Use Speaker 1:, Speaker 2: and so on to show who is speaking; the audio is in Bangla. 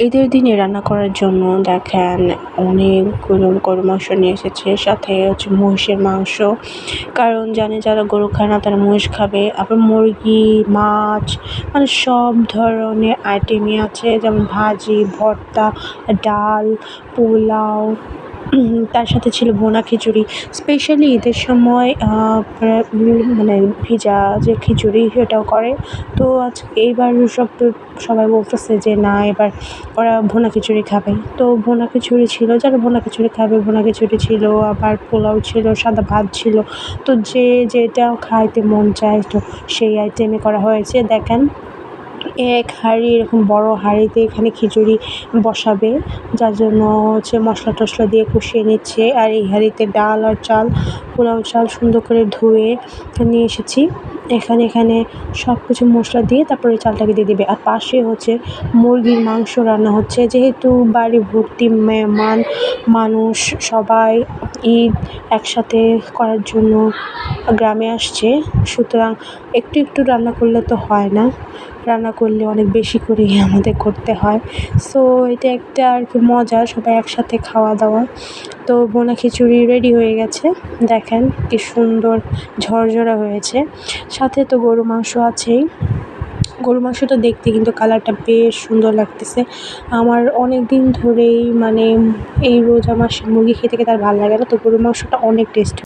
Speaker 1: ঈদের দিনে রান্না করার জন্য দেখেন অনেকগুলো গরুর মাংস নিয়ে এসেছে, সাথে হচ্ছে মহিষের মাংস, কারণ জানে যারা গরু খায় না তারা মহিষ খাবে। আবার মুরগি, মাছ, মানে সব ধরনের আইটেমই আছে, যেমন ভাজি, ভর্তা, ডাল, পোলাও, তার সাথে ছিল ভুনা খিচুড়ি। স্পেশালি ঈদের সময় মানে ভিজা যে খিচুড়ি সেটাও করে। তো এইবার সবাই বলতেছে যে না, এবার ওরা ভুনা খিচুড়ি খাবে। তো ভুনা খিচুড়ি ছিল, যারা ভুনা খিচুড়ি খাবে ভুনা খিচুড়ি ছিল, আবার পোলাও ছিল, সাদা ভাত ছিল। তো যে যেটা খাইতে মন চায় তো সেই আইটেমে করা হয়েছে। দেখেন এক হাঁড়ি, এরকম বড় হাঁড়িতে এখানে খিচুড়ি বসাবে, যার জন্য হচ্ছে মশলা টশলা দিয়ে কষিয়ে নিচ্ছে। আর এই হাঁড়িতে ডাল আর চাল, পোলাও চাল সুন্দর করে ধুয়ে নিয়ে এসেছি। এখানে সব কিছু মশলা দিয়ে তারপরে চালটাকে দিয়ে দেবে। আর পাশে হচ্ছে মুরগির মাংস রান্না হচ্ছে, যেহেতু বাড়ি ভর্তি মেহমান মানুষ, সবাই ঈদ একসাথে করার জন্য গ্রামে আসছে, সুতরাং একটু একটু রান্না করলে তো হয় না, রান্না করলে অনেক বেশি করেই আমাদের করতে হয়। সো এটা একটা আর কি মজা, সবাই একসাথে খাওয়া দাওয়া। তো ভুনা খিচুড়ি রেডি হয়ে গেছে, দেখেন কি সুন্দর ঝরঝরা হয়েছে। সাথে তো গরু মাংস আছেই। গরু মাংসটা দেখতে কিন্তু কালারটা বেশ সুন্দর লাগতেছে। আমার অনেক দিন ধরেই মানে এই রোজা মাসে মুরগি খেতে খেতে আর ভালো লাগে না, তো গরু মাংসটা অনেক টেস্ট।